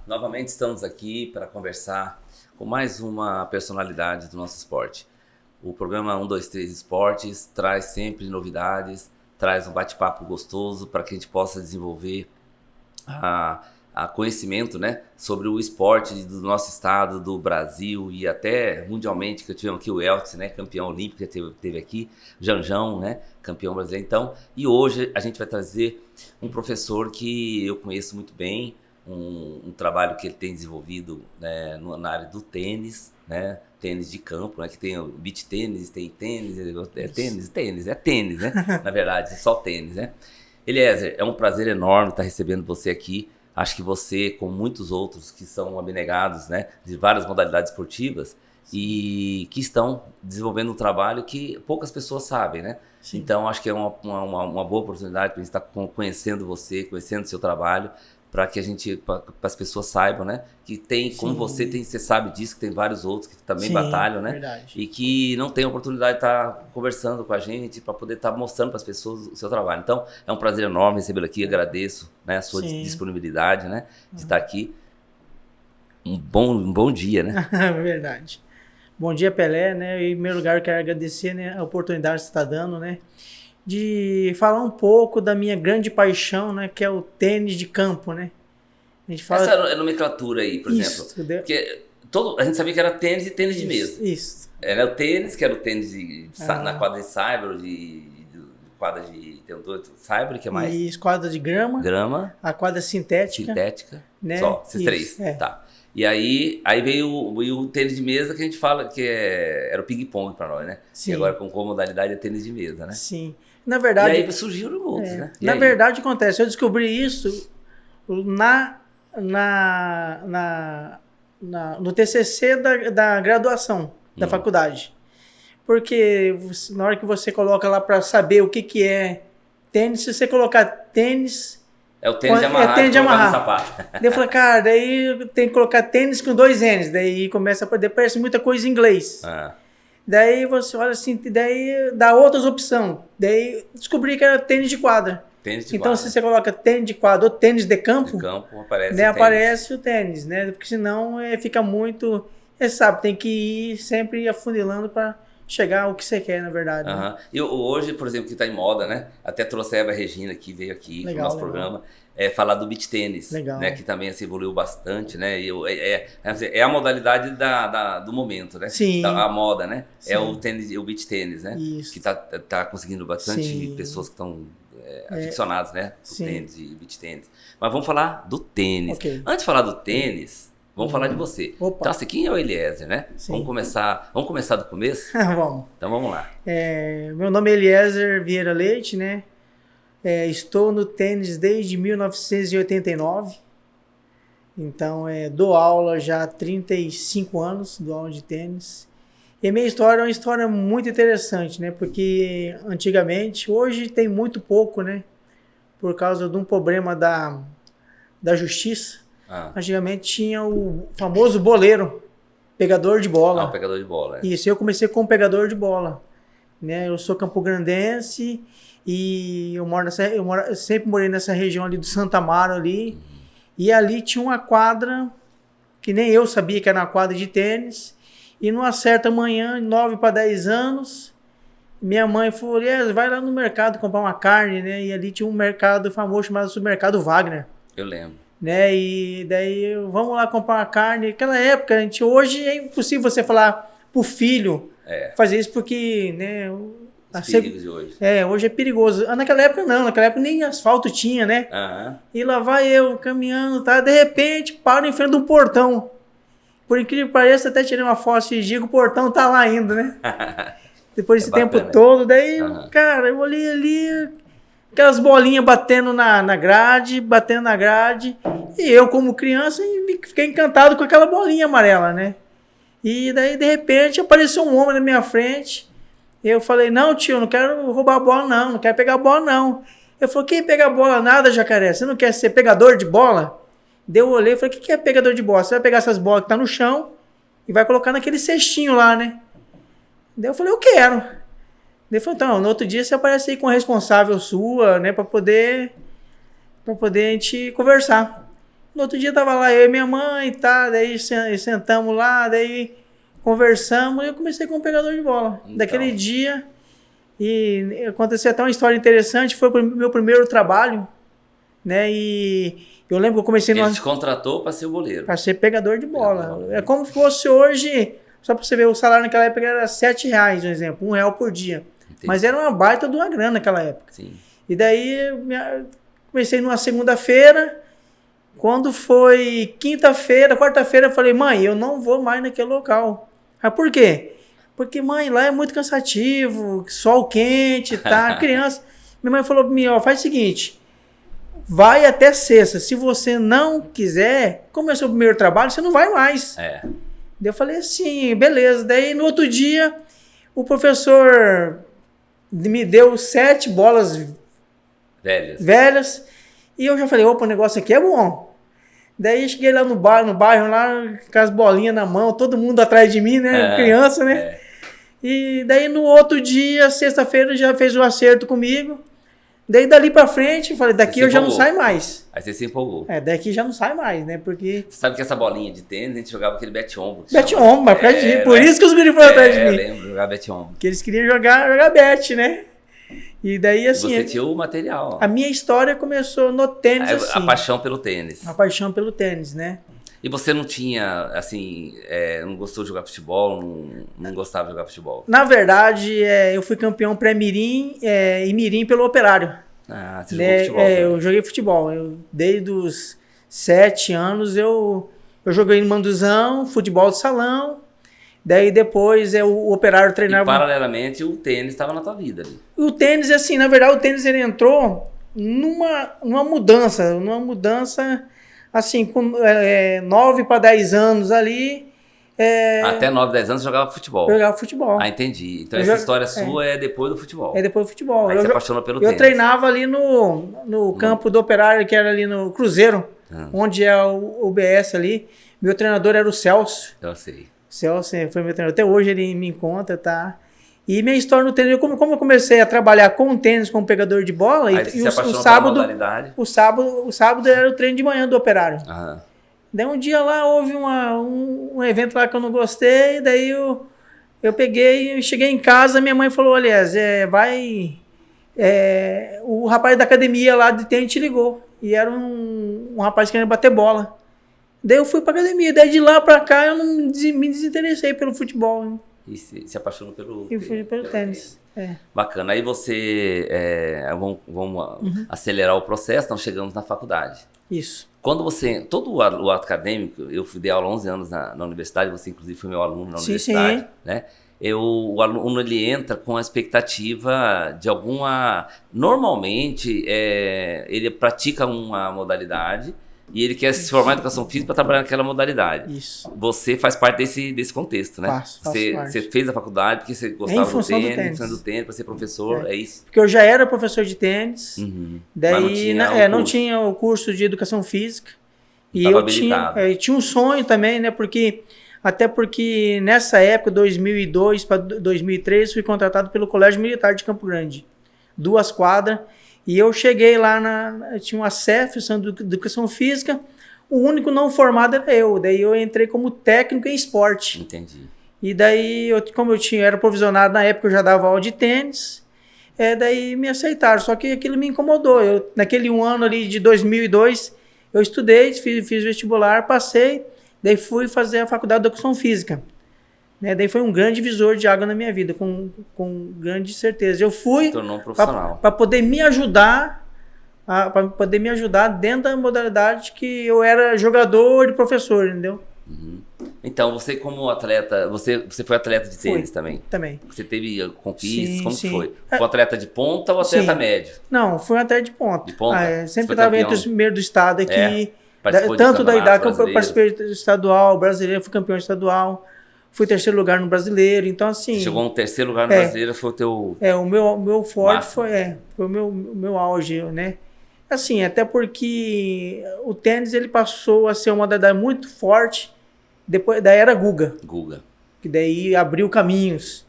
Novamente estamos aqui para conversar com mais uma personalidade do nosso esporte. O programa 123 Esportes traz sempre novidades, traz um bate-papo gostoso para que a gente possa desenvolver a conhecimento, né, sobre o esporte do nosso estado, do Brasil e até mundialmente, que eu tive aqui o Elton, né, campeão olímpico, que teve aqui, Janjão, né, campeão brasileiro. Então, e hoje a gente vai trazer um professor que eu conheço muito bem, um trabalho que ele tem desenvolvido, né, na área do tênis, né, tênis de campo, né, que tem o beach tênis, tem tênis, é tênis, né, na verdade, é só tênis, né. Eliezer, é um prazer enorme estar recebendo você aqui. Acho que você, como muitos outros que são abnegados, né, de várias modalidades esportivas e que estão desenvolvendo um trabalho que poucas pessoas sabem, né? Sim. Então, acho que é uma boa oportunidade para a gente estar conhecendo você, conhecendo o seu trabalho, para que para as pessoas saibam, né? Que tem, como você tem, você sabe disso, que tem vários outros que também batalham, né? Verdade. E que não tem a oportunidade de estar conversando com a gente para poder estar mostrando para as pessoas o seu trabalho. Então, é um prazer enorme recebê-lo aqui, agradeço, né, a sua disponibilidade, né, de estar aqui. Um bom dia, né? Verdade. Bom dia, Pelé, né? E, em primeiro lugar, eu quero agradecer, né, a oportunidade que você está dando, né? De falar um pouco da minha grande paixão, né, que é o tênis de campo, né? A gente fala... Essa nomenclatura aí, por exemplo, porque a gente sabia que era tênis e tênis de mesa. Isso. Era o tênis, que era o tênis na quadra de saibro, quadra de saibro, que é mais? Isso, quadra de grama. A quadra sintética. Né? Só, esses três. Tá. E aí veio o tênis de mesa, que a gente fala que era o ping-pong para nós, né? Sim. E agora com modalidade é tênis de mesa, né? Sim. Na verdade... E aí surgiram outros, né? Na verdade, acontece, eu descobri isso no TCC da graduação da faculdade. Porque na hora que você coloca lá para saber o que é tênis, se você colocar tênis... É o tênis de amarrar. É tênis de amarrar. Sapato. Daí eu falei, cara, daí tem que colocar tênis com 2 N's. Daí começa a poder, parece muita coisa em inglês. Daí você olha assim, daí dá outras opções. Daí descobri que era tênis de quadra. Então, se você coloca tênis de quadra ou tênis de campo, aparece, né, aparece o tênis, né? Porque senão fica muito... Você sabe, tem que ir sempre afunilando para chegar ao que você quer, na verdade. Né? E hoje, por exemplo, que está em moda, né? Até trouxe a Eva Regina, que veio aqui no nosso programa, falar do beach tênis, né? Que também se evoluiu bastante, né? É a modalidade do momento, né? Sim. A moda, né? Sim. É o tênis, o beach tênis, né? Isso. Que tá conseguindo bastante pessoas que estão aficionadas, né? Do tênis e beach tênis. Mas vamos falar do tênis. Okay. Antes de falar do tênis, vamos falar de você. Opa. Então, assim, quem é o Eliezer, né? Vamos começar do começo? Vamos. Então, vamos lá. Meu nome é Eliezer Vieira Leite, né? Estou no tênis desde 1989. Então, dou aula já há 35 anos, dou aula de tênis. E a minha história é uma história muito interessante, né? Porque antigamente, hoje tem muito pouco, né? Por causa de um problema da justiça. Antigamente tinha o famoso boleiro, pegador de bola. O pegador de bola. Isso, eu comecei como pegador de bola. Né? Eu sou campograndense e eu sempre morei nessa região ali do Santa Amaro ali. E ali tinha uma quadra, que nem eu sabia que era uma quadra de tênis. E numa certa manhã, 9 para 10 anos, minha mãe falou, vai lá no mercado comprar uma carne, né? E ali tinha um mercado famoso chamado Supermercado Wagner. Eu lembro. Né? E daí, vamos lá comprar uma carne. Naquela época, hoje é impossível você falar pro filho fazer isso, porque, né? De hoje. Hoje é perigoso. Naquela época não, naquela época nem asfalto tinha, né? E lá vai eu caminhando, tá? De repente, paro em frente de um portão. Por incrível que pareça, até tirei uma foto e digo, o portão tá lá ainda, né? Depois desse tempo todo, daí, cara, eu olhei ali, aquelas bolinhas batendo na grade, e eu, como criança, fiquei encantado com aquela bolinha amarela, né? E daí, de repente, apareceu um homem na minha frente, eu falei, não, tio, não quero roubar a bola, não quero pegar a bola, não. Eu falei, quem pega a bola nada, jacaré? Você não quer ser pegador de bola? Daí eu olhei e falei, o que é pegador de bola? Você vai pegar essas bolas que tá no chão e vai colocar naquele cestinho lá, né? Daí eu falei, eu quero. Daí ele falou, então, no outro dia você aparece aí com a responsável sua, né, pra poder a gente conversar. No outro dia tava lá eu e minha mãe, tá? Daí sentamos lá, daí conversamos e eu comecei como pegador de bola. Então. Daquele dia, e aconteceu até uma história interessante, foi o meu primeiro trabalho, né? E eu lembro que eu comecei... Ele te contratou para ser o goleiro. Para ser pegador de bola. É como se fosse hoje, só para você ver, o salário naquela época era R$7, por exemplo, R$1 por dia. Entendi. Mas era uma baita de uma grana naquela época. Sim. E daí, comecei numa segunda-feira, quando foi quinta-feira, quarta-feira, eu falei, mãe, eu não vou mais naquele local. Mas por quê? Porque, mãe, lá é muito cansativo, sol quente, tá? Criança. Minha mãe falou pra mim, ó, faz o seguinte, vai até sexta. Se você não quiser, como é o seu primeiro trabalho, você não vai mais. Daí eu falei assim, beleza. Daí no outro dia, o professor me deu 7 bolas velhas. E eu já falei, opa, o negócio aqui é bom. Daí cheguei lá no bairro lá, com as bolinhas na mão, todo mundo atrás de mim, né? Criança, né? E daí no outro dia, sexta-feira, já fez o acerto comigo. Daí dali pra frente, falei, daqui eu já não saio mais. Aí você se empolgou. Daqui já não sai mais, né? Porque... Você sabe que essa bolinha de tênis, a gente jogava aquele bete-ombo. Bete-ombo, mas por isso que os guris foram atrás de mim. Eu lembro, jogar bete-ombo. Que eles queriam jogar bete, né? E daí, assim... Você tinha o material. A minha história começou no tênis, assim. A paixão pelo tênis. A paixão pelo tênis, né? E você não tinha, assim, não gostou de jogar futebol, não gostava de jogar futebol? Na verdade, eu fui campeão pré-mirim e mirim pelo Operário. Ah, você jogou futebol? Eu joguei futebol. Desde os 7 anos eu joguei no Manduzão, futebol de salão. Daí depois o Operário treinava... E paralelamente o tênis estava na tua vida ali. O tênis, assim, na verdade o tênis ele entrou numa mudança, assim, com 9 para 10 anos ali. Até 9, 10 anos jogava futebol. Eu jogava futebol. Ah, entendi. Então essa história sua é depois do futebol. É depois do futebol. Aí você apaixonou pelo tênis. Eu treinava ali no campo do Operário, que era ali no Cruzeiro, onde é o UBS ali. Meu treinador era o Celso. Eu sei. Celso foi meu treinador. Até hoje ele me encontra, tá? E minha história no tênis, como eu comecei a trabalhar com o tênis como pegador de bola, aí e o sábado era o treino de manhã do Operário. Daí um dia lá houve um evento lá que eu não gostei, daí eu peguei, cheguei em casa, minha mãe falou, aliás, o rapaz da academia lá de tênis te ligou, e era um rapaz querendo bater bola. Daí eu fui pra academia, daí de lá pra cá eu não me desinteressei pelo futebol. Hein? E se apaixonou pelo tênis. Bacana. Aí você... vamos acelerar o processo, nós chegamos na faculdade. Isso. Quando você... Todo o ato acadêmico, eu dei aula 11 anos na universidade, você inclusive foi meu aluno na universidade. Sim. Né? O aluno ele entra com a expectativa de alguma... Normalmente, ele pratica uma modalidade e ele quer se formar em educação física para trabalhar naquela modalidade. Isso. Você faz parte desse contexto, né? Faço parte. Você fez a faculdade porque você gostava do tênis, para ser professor, é isso? Porque eu já era professor de tênis, daí não tinha o curso de educação física. E eu tinha um sonho também, né? Até porque nessa época, 2002 para 2003, fui contratado pelo Colégio Militar de Campo Grande. 2 quadras. E eu cheguei lá, tinha uma CEF, de Educação Física, o único não formado era eu. Daí eu entrei como técnico em esporte. Entendi. E daí, como eu era provisionado na época, eu já dava aula de tênis, daí me aceitaram. Só que aquilo me incomodou. Naquele ano ali de 2002, eu estudei, fiz vestibular, passei, daí fui fazer a faculdade de Educação Física. Daí foi um grande divisor de água na minha vida, com grande certeza. Eu fui para poder me ajudar, dentro da modalidade que eu era jogador e professor, entendeu? Então, você como atleta, você foi atleta de tênis também? Também. Você teve conquistas? Como que foi? Foi atleta de ponta ou atleta médio? Não, fui um atleta de ponta. De ponta? Sempre estava entre os primeiros do estado aqui. Tanto da idade que eu participei do estadual, brasileiro, fui campeão estadual. Fui 3º lugar no brasileiro, então assim... Você chegou no 3º lugar no brasileiro, foi o teu... O meu forte foi o meu auge, né? Assim, até porque o tênis ele passou a ser uma modalidade muito forte depois da era Guga. Que daí abriu caminhos,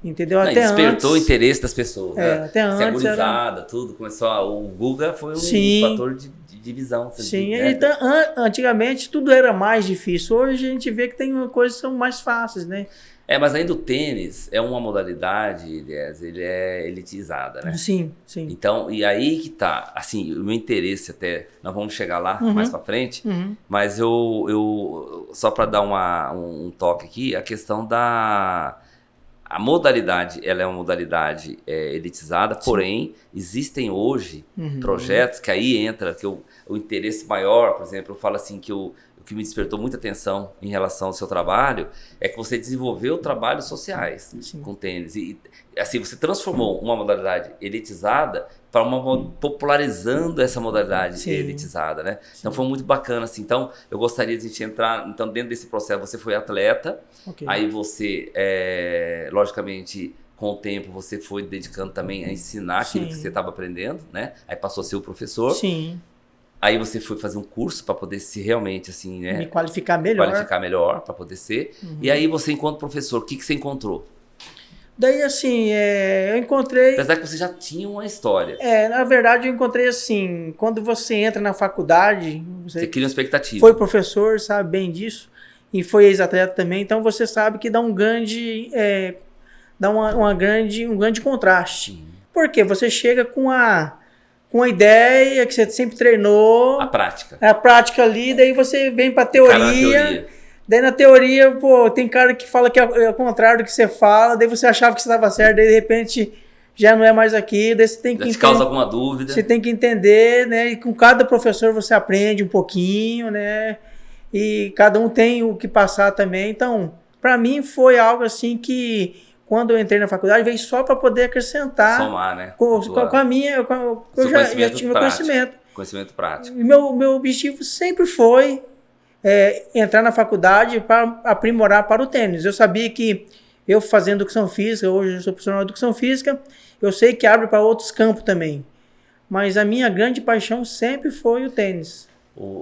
entendeu? Até despertou o interesse das pessoas. Até antes segurizada, tudo, começou o Guga foi um fator de divisão. Sim, né? Então, antigamente tudo era mais difícil. Hoje a gente vê que tem coisas que são mais fáceis, né? Mas ainda o tênis é uma modalidade, ele é elitizada, né? Sim. Então, e aí que tá, assim, o meu interesse até, nós vamos chegar lá mais pra frente, mas eu só para dar um toque aqui, a questão a modalidade, ela é uma modalidade elitizada, porém, existem hoje projetos que aí entra, que o interesse maior, por exemplo, eu falo assim, o que me despertou muita atenção em relação ao seu trabalho é que você desenvolveu trabalhos sociais com tênis. E assim, você transformou uma modalidade elitizada para popularizando essa modalidade elitizada, né? Então foi muito bacana, assim. Então eu gostaria de a gente entrar, então dentro desse processo você foi atleta, aí você, logicamente, com o tempo você foi dedicando também a ensinar aquilo que você estava aprendendo, né? Aí passou a ser o professor. Sim. Aí você foi fazer um curso para poder se realmente, assim, né? Me qualificar melhor. Qualificar melhor para poder ser. E aí você, enquanto professor, o que você encontrou? Daí, assim, eu encontrei... Apesar que você já tinha uma história. Na verdade, eu encontrei, assim, quando você entra na faculdade... Você cria uma expectativa. Foi professor, sabe bem disso. E foi ex-atleta também. Então, você sabe que dá um grande... dá um grande contraste. Por quê? Você chega com a ideia que você sempre treinou. A prática. A prática ali, daí você vem pra teoria. Daí na teoria, pô, tem cara que fala que é o contrário do que você fala, daí você achava que você estava certo, daí de repente já não é mais aqui, daí você tem que... te causa alguma dúvida. Você tem que entender, né? E com cada professor você aprende um pouquinho, né? E cada um tem o que passar também. Então, pra mim foi algo assim que... Quando eu entrei na faculdade, veio só para poder acrescentar. Somar, né? Com a minha... eu já tinha meu conhecimento. Conhecimento prático. E meu objetivo sempre foi entrar na faculdade para aprimorar para o tênis. Eu sabia que eu fazendo educação física, hoje eu sou profissional de educação física, eu sei que abre para outros campos também. Mas a minha grande paixão sempre foi o tênis.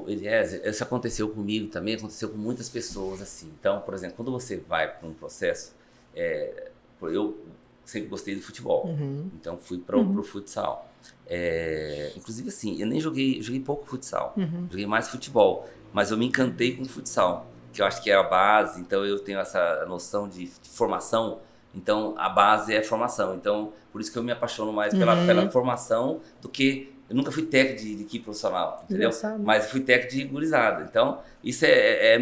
Eliezer, isso aconteceu comigo também, aconteceu com muitas pessoas assim. Então, por exemplo, quando você vai para um processo... eu sempre gostei do futebol, então fui pro futsal. Inclusive assim, eu nem joguei pouco futsal, joguei mais futebol, mas eu me encantei com o futsal, que eu acho que é a base, então eu tenho essa noção de formação, então a base é formação, então por isso que eu me apaixono mais pela formação do que... Eu nunca fui técnico de equipe profissional, entendeu? Mas fui técnico de gurizada. Então, isso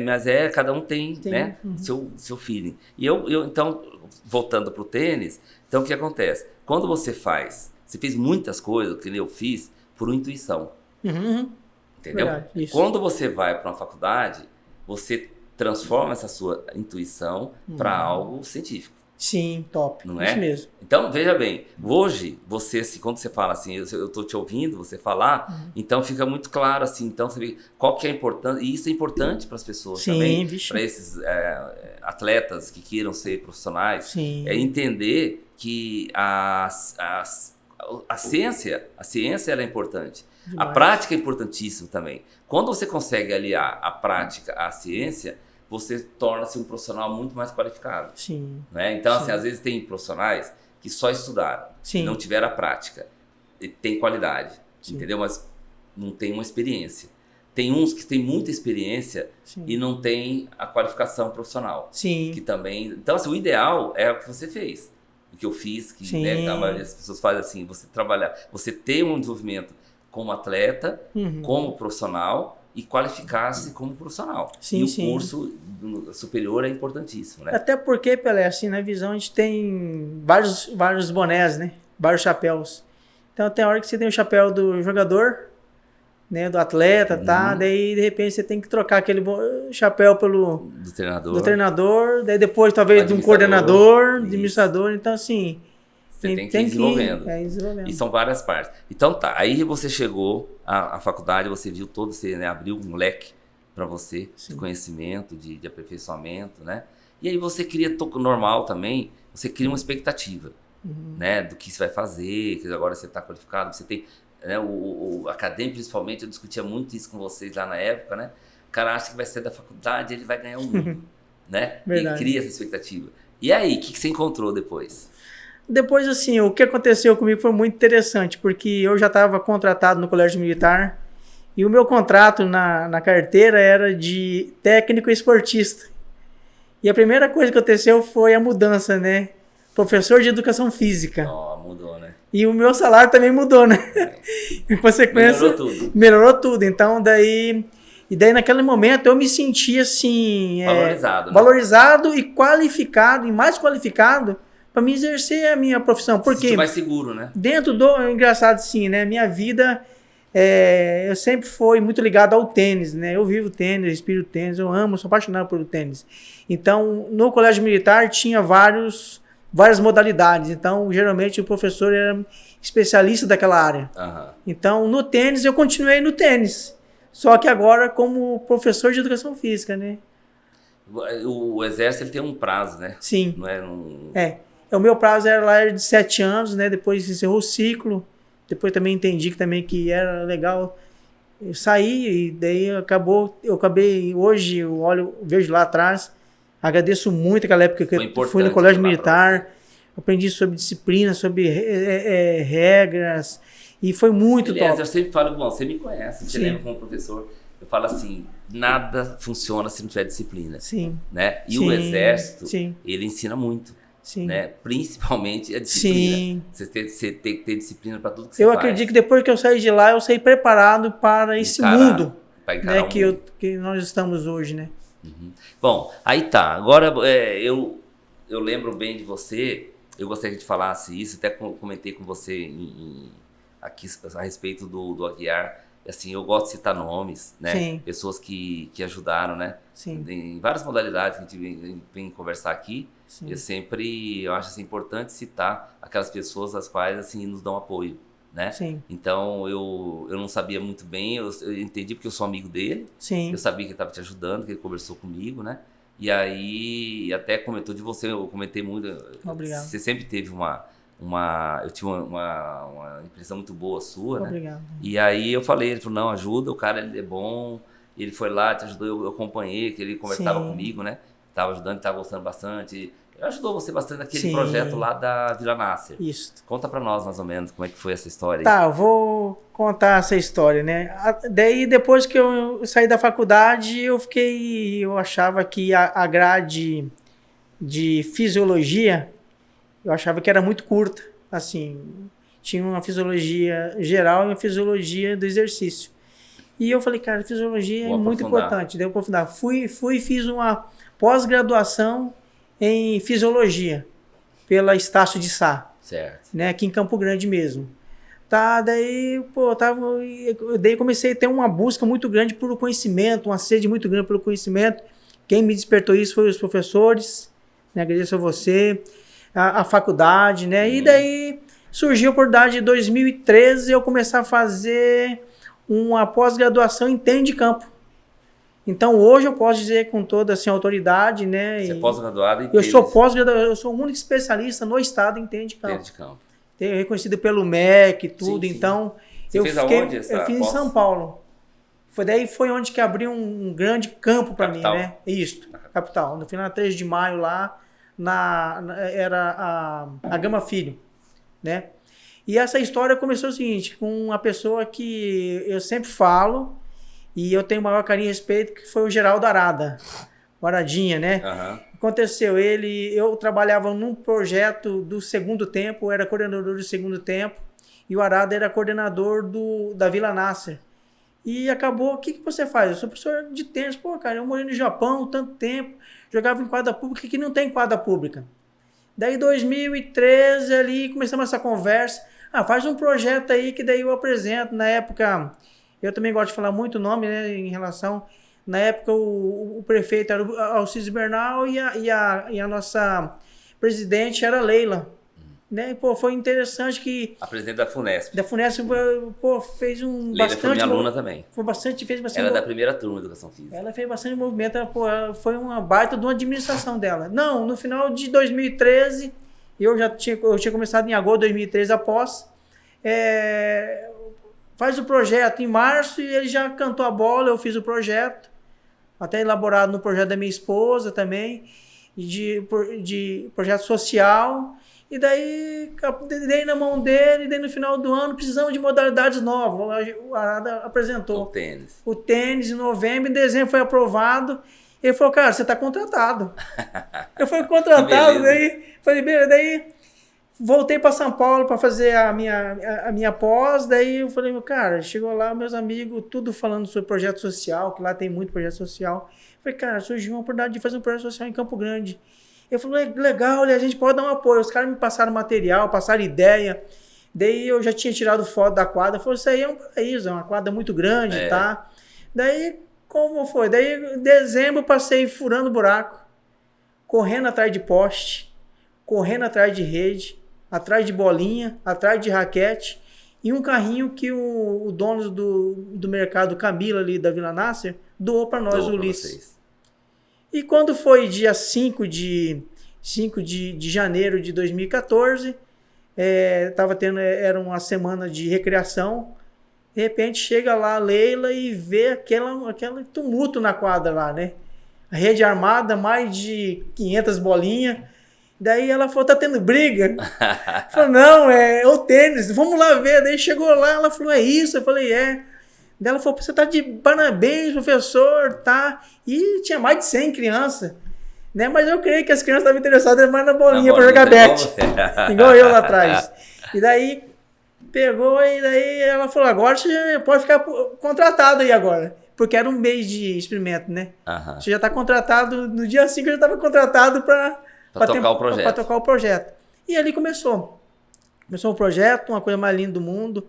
mas cada um tem né, seu feeling. E eu, então, voltando pro tênis, então o que acontece? Quando você fez muitas coisas, que eu fiz, por intuição. Entendeu? Verdade, quando você vai para uma faculdade, você transforma essa sua intuição para algo científico. Sim, top. Não é? Isso mesmo. Então, veja bem, hoje, você, assim, quando você fala assim, eu tô te ouvindo, você falar, então fica muito claro, assim, então você vê qual que é a importância, e isso é importante para as pessoas também, para esses atletas que queiram ser profissionais, entender que a ciência ela é importante. Demais. A prática é importantíssima também. Quando você consegue aliar a prática à ciência, você torna-se um profissional muito mais qualificado. Sim. Né? Então, assim, às vezes tem profissionais que só estudaram, não tiveram a prática, e tem qualidade, entendeu? Mas não tem uma experiência. Tem uns que têm muita experiência e não tem a qualificação profissional. Sim. Que também... Então, assim, o ideal é o que você fez. O que eu fiz, que né, a maioria das pessoas fazem assim, você ter um desenvolvimento como atleta, como profissional... e qualificar-se como profissional. E o curso superior é importantíssimo, né? Até porque, Pelé, assim, na visão a gente tem vários bonés, né? Vários chapéus. Então tem hora que você tem o chapéu do jogador, né? Do atleta, tá? Daí, de repente, você tem que trocar aquele chapéu pelo... Do treinador. Daí depois, talvez, de um coordenador, administrador. Então, assim... Você tem que ir desenvolvendo. E são várias partes. Então tá, aí você chegou à faculdade, você viu todo, você abriu um leque para você de conhecimento, de aperfeiçoamento, né? E aí você cria, normal também, você cria uma expectativa, né? Do que você vai fazer, que agora você está qualificado, você tem... Né, o acadêmico, principalmente, eu discutia muito isso com vocês lá na época, né? O cara acha que vai sair da faculdade, ele vai ganhar o mundo, né? Verdade. E cria essa expectativa. E aí, o que você encontrou depois? Depois, assim, o que aconteceu comigo foi muito interessante, porque eu já estava contratado no Colégio Militar E o meu contrato na carteira era de técnico esportista. E a primeira coisa que aconteceu foi a mudança, né? Professor de educação física. Mudou, né? E o meu salário também mudou, né? Em consequência, melhorou tudo. Então, daí naquele momento eu me senti assim... valorizado e qualificado, e mais qualificado para me exercer a minha profissão. Porque mais seguro, né? Dentro do... Engraçado, sim, né? Minha vida... eu sempre fui muito ligado ao tênis, né? Eu vivo tênis, respiro tênis, eu amo, sou apaixonado pelo tênis. Então, no colégio militar tinha várias modalidades. Então, geralmente o professor era especialista daquela área. Então, no tênis, eu continuei no tênis. Só que agora como professor de educação física, né? O exército ele tem um prazo, né? Sim. Não é o meu prazo era de 7 anos, né? Depois encerrou o ciclo. Depois também entendi que era legal. Eu saí e daí eu acabei hoje, eu vejo lá atrás, agradeço muito aquela época que eu fui no colégio militar, aprendi sobre disciplina, sobre regras, e foi muito top. Eu sempre falo, bom, você me conhece, você lembra como professor, eu falo assim, nada funciona se não tiver disciplina. Sim. Né? E o exército, ele ensina muito. Sim. Né? Principalmente a disciplina. Sim. Você tem que ter disciplina para tudo que você faz. Eu acredito que depois que eu saí de lá, eu saí preparado para esse mundo, né, que nós estamos hoje, né? Bom, aí tá. Agora eu lembro bem de você. Eu gostaria que falasse isso. Até comentei com você aqui a respeito do Aguiar. Assim, eu gosto de citar nomes, né? Sim. Pessoas que ajudaram, né? Sim. Em várias modalidades que a gente vem conversar aqui. Sim. Eu acho assim, importante citar aquelas pessoas as quais assim nos dão apoio, né? Sim. Então eu não sabia muito bem, eu entendi porque eu sou amigo dele. Sim. Eu sabia que ele estava te ajudando, que ele conversou comigo, né? E aí até comentou de você, eu comentei muito. Obrigado. Você sempre teve eu tive uma impressão muito boa sua, Obrigado. Né? E aí eu falei, ele falou, não, ajuda, o cara ele é bom, ele foi lá, te ajudou, eu acompanhei, que ele conversava comigo, né? Tava ajudando, tava gostando bastante. Ajudou você bastante naquele projeto lá da Vila Nasser. Isso. Conta pra nós, mais ou menos, como é que foi essa história aí. Tá, eu vou contar essa história, né? Daí, depois que eu saí da faculdade, eu achava que a grade de fisiologia, eu achava que era muito curta. Assim, tinha uma fisiologia geral e uma fisiologia do exercício. E eu falei, cara, fisiologia é muito importante. Daí eu aprofundar. Fui e fiz uma pós-graduação em fisiologia, pela Estácio de Sá. Certo. Né, aqui em Campo Grande mesmo. Tá, daí, daí comecei a ter uma busca muito grande pelo conhecimento, uma sede muito grande pelo conhecimento. Quem me despertou isso foi os professores, né, agradeço a você, a faculdade, né, e daí surgiu a oportunidade de 2013 eu começar a fazer uma pós-graduação em tênis de campo. Então, hoje eu posso dizer com toda assim, autoridade, né? Você é pós-graduado em tênis? Eu sou pós-graduado, eu sou o único especialista no estado em tênis de campo. Tênis de campo. Reconhecido pelo MEC e tudo, sim, então... Você fez aonde? Eu fiz em São Paulo. Daí foi onde que abriu um grande campo para mim, né? Isso, capital. No final, 3 de maio lá, era a Gama Filho, né? E essa história começou o seguinte, com uma pessoa que eu sempre falo, e eu tenho o maior carinho e respeito, que foi o Geraldo Arada, o Aradinha, né? Aconteceu, eu trabalhava num projeto do segundo tempo, eu era coordenador do segundo tempo, e o Arada era coordenador da Vila Nasser. E acabou, o que você faz? Eu sou professor de tênis, cara, eu morei no Japão tanto tempo, jogava em quadra pública, que não tem quadra pública. Daí, em 2013, ali, começamos essa conversa, faz um projeto aí que daí eu apresento, na época... Eu também gosto de falar muito o nome, né, em relação... Na época, o prefeito era o Alcides Bernal e a nossa presidente era a Leila. Né? E, foi interessante que... A presidente da FUNESP. Da FUNESP, fez um Leila foi minha aluna também. Fez bastante... Ela é da primeira turma de Educação Física. Ela fez bastante movimento, foi uma baita de uma administração dela. Não, no final de 2013, eu tinha começado em agosto de 2013 após... faz o projeto em março e ele já cantou a bola, eu fiz o projeto, até elaborado no projeto da minha esposa também, de projeto social, E daí, dei na mão dele, e daí no final do ano, precisamos de modalidades novas. O Arada apresentou. O tênis em novembro, em dezembro foi aprovado. Ele falou, cara, você está contratado. Eu fui contratado, daí, falei, beleza, daí voltei para São Paulo para fazer a minha pós, daí eu falei, cara, chegou lá, meus amigos, tudo falando sobre projeto social, que lá tem muito projeto social. Eu falei, cara, surgiu uma oportunidade de fazer um projeto social em Campo Grande. Ele falou, legal, a gente pode dar um apoio. Os caras me passaram material, passaram ideia. Daí eu já tinha tirado foto da quadra. Falei, isso aí é um paraíso, é uma quadra muito grande, tá? Daí, como foi? Daí, em dezembro, eu passei furando buraco, correndo atrás de poste, correndo atrás de rede, atrás de bolinha, atrás de raquete. E um carrinho que o dono do mercado Camila, ali da Vila Nasser, doou para nós, o Ulisses. E quando foi dia 5 de janeiro de 2014, era uma semana de recreação, de repente chega lá a Leila e vê aquele tumulto na quadra lá, né? A rede armada, mais de 500 bolinhas. Daí ela falou, tá tendo briga? Falou, não, é o tênis, vamos lá ver. Daí chegou lá, ela falou, é isso? Eu falei, é. Daí ela falou, você tá de parabéns, professor, tá? E tinha mais de 100 crianças, né? Mas eu creio que as crianças estavam interessadas mais na bolinha para jogar bet. Igual eu lá atrás. E daí pegou e daí ela falou, agora você pode ficar contratado aí agora. Porque era um mês de experimento, né? Você já tá contratado, no dia 5 eu já estava contratado para tocar o projeto. E ali começou. Começou o projeto, uma coisa mais linda do mundo.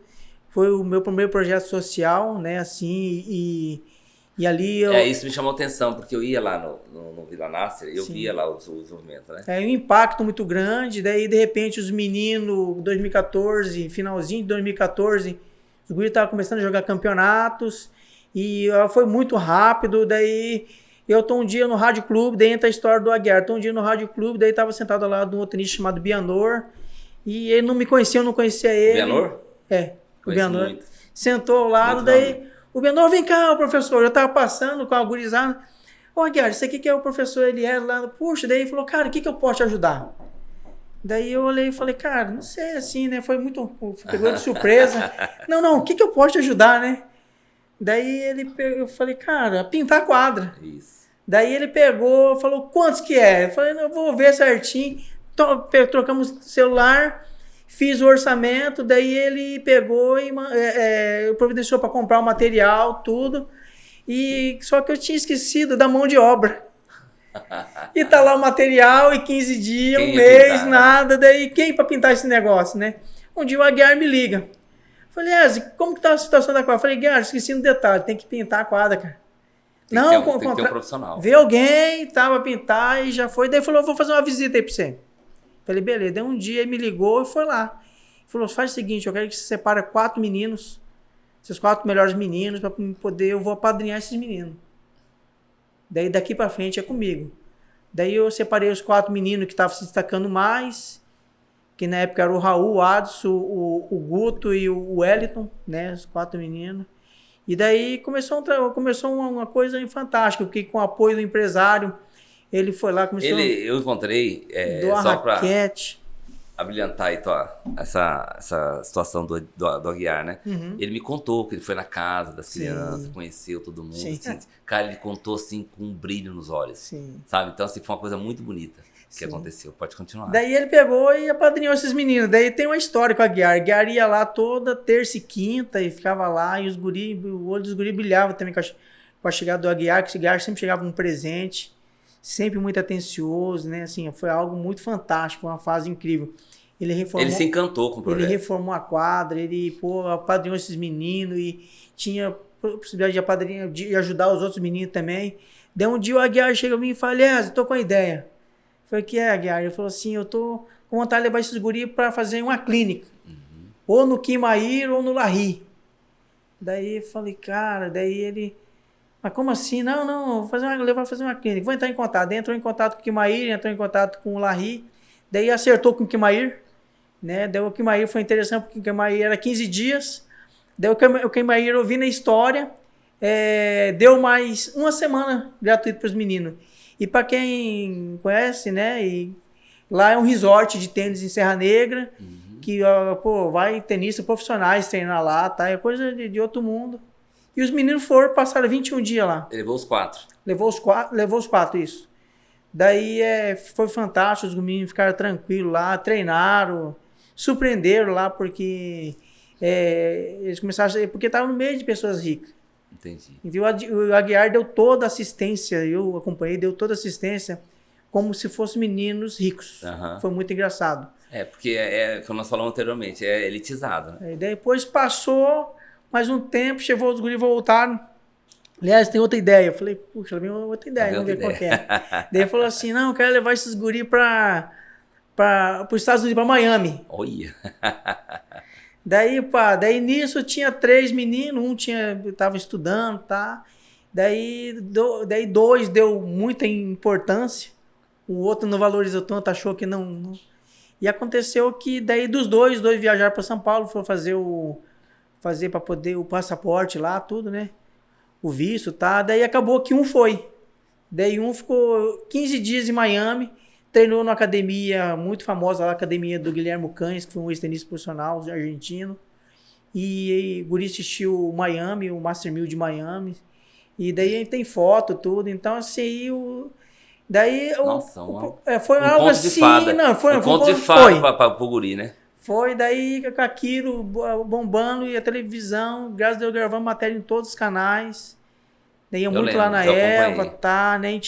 Foi o meu primeiro projeto social, né, assim, e ali eu... Isso me chamou atenção, porque eu ia lá no Vila Nasser, eu via lá o desenvolvimento, né? Um impacto muito grande, daí de repente os meninos, 2014, finalzinho de 2014, os guris estavam começando a jogar campeonatos, e foi muito rápido, daí eu tô um dia no Rádio Clube, daí entra a história do Aguiar, tô um dia no Rádio Clube, daí tava sentado ao lado de um outro tenista chamado Bianor, e ele não me conhecia, eu não conhecia ele. Bianor? O Bianor sentou ao lado, muito daí bom. O Bianor, vem cá, professor, eu tava passando com a gurizada, Aguiar, isso aqui que é o professor Eliel lá, puxa, daí ele falou, cara, o que eu posso te ajudar? Daí eu olhei e falei, cara, não sei, assim, né, pegou de surpresa, não, o que eu posso te ajudar, né? Daí eu falei, cara, pintar a quadra. Isso. Daí ele pegou, falou, quantos que é? Eu falei, eu vou ver certinho, trocamos celular, fiz o orçamento, daí ele pegou e providenciou para comprar o material, tudo. E só que eu tinha esquecido da mão de obra. E tá lá o material e 15 dias, um mês, pintar, nada. Daí quem para pintar esse negócio, né? Um dia o Aguiar me liga. Falei, como que tá a situação da quadra? Falei, Aguiar, esqueci um detalhe, tem que pintar a quadra, cara. Tem que ter um profissional. Vê alguém, tava pintar e já foi. Daí falou, vou fazer uma visita aí pra você. Falei, beleza. Daí um dia ele me ligou e foi lá. Ele falou, faz o seguinte, eu quero que você separe 4 meninos, esses 4 melhores meninos, para poder, eu vou apadrinhar esses meninos. Daí daqui para frente é comigo. Daí eu separei os 4 meninos que estavam se destacando mais, que na época era o Raul, o Adson, o Guto e o Wellington, né, os 4 meninos. E daí começou uma coisa fantástica, porque com o apoio do empresário, ele foi lá, começou... Eu encontrei, só para abrilhantar aí essa situação do Aguiar, né? Uhum. Ele me contou que ele foi na casa das crianças, conheceu todo mundo. Assim, cara, ele contou assim com um brilho nos olhos, sabe? Então, assim, foi uma coisa muito bonita que aconteceu. Pode continuar. Daí ele pegou e apadrinhou esses meninos. Daí tem uma história com o Aguiar. O Aguiar ia lá toda terça e quinta e ficava lá e o olho dos guris brilhava também com a chegada do Aguiar, que o Aguiar sempre chegava com um presente. Sempre muito atencioso, né? Assim, foi algo muito fantástico, uma fase incrível. Ele se encantou com o projeto. Ele reformou a quadra, ele apadrinhou esses meninos e tinha possibilidade de ajudar os outros meninos também. Daí um dia o Aguiar chega a mim e fala, eu tô com a ideia. Eu falei, que é, Aguiar? Ele falou assim, eu tô com vontade de levar esses guris para fazer uma clínica. Uhum. Ou no Quimair ou no Larry. Daí eu falei, cara, daí ele... Mas como assim? Não, levar fazer uma clínica. Vou entrar em contato. Daí entrou em contato com o Quimair, entrou em contato com o Larry. Daí acertou com o Quimair, né? Daí o Quimair foi interessante, porque o Quimair era 15 dias. Daí o Quimair, ouvindo a história, deu mais uma semana gratuito para os meninos. E para quem conhece, né? E Lá é um resort de tênis em Serra Negra, que pô, vai tenistas profissionais treinar lá, tá? É coisa de outro mundo. E os meninos passaram 21 dias lá. Ele levou os 4. Levou os quatro, isso. Daí foi fantástico, os meninos ficaram tranquilos lá, treinaram, surpreenderam lá, porque eles começaram a... Porque estavam no meio de pessoas ricas. Entendi. Então o Aguiar deu toda a assistência, eu acompanhei, deu toda a assistência como se fossem meninos ricos. Foi muito engraçado. Porque como nós falamos anteriormente, é elitizado, né? E depois passou mais um tempo, chegou os guris voltaram. Aliás, tem outra ideia. Eu falei, puxa, vem outra ideia, vamos ver qual que é. Daí ele falou assim, não, eu quero levar esses guris para os Estados Unidos, para Miami. Olha! Daí nisso tinha 3 meninos, estava estudando, tá? Daí 2 deu muita importância, o outro não valorizou tanto, achou que não. E aconteceu que daí dos dois viajaram para São Paulo, foram fazer para poder o passaporte lá, tudo, né? O visto, tá? Daí acabou que um foi. Daí um ficou 15 dias em Miami, treinou numa academia muito famosa, a academia do Guilherme Cães, que foi um ex-tenista profissional argentino. E o guri assistiu o Miami, o Master 1000 de Miami. E daí tem foto, tudo. Então, assim, Nossa, foi algo assim... Não, foi um conto de fada para o guri, né? Foi, daí com aquilo bombando e a televisão, graças a Deus gravamos matéria em todos os canais. Daí ia muito lá na Eva, tá? Nem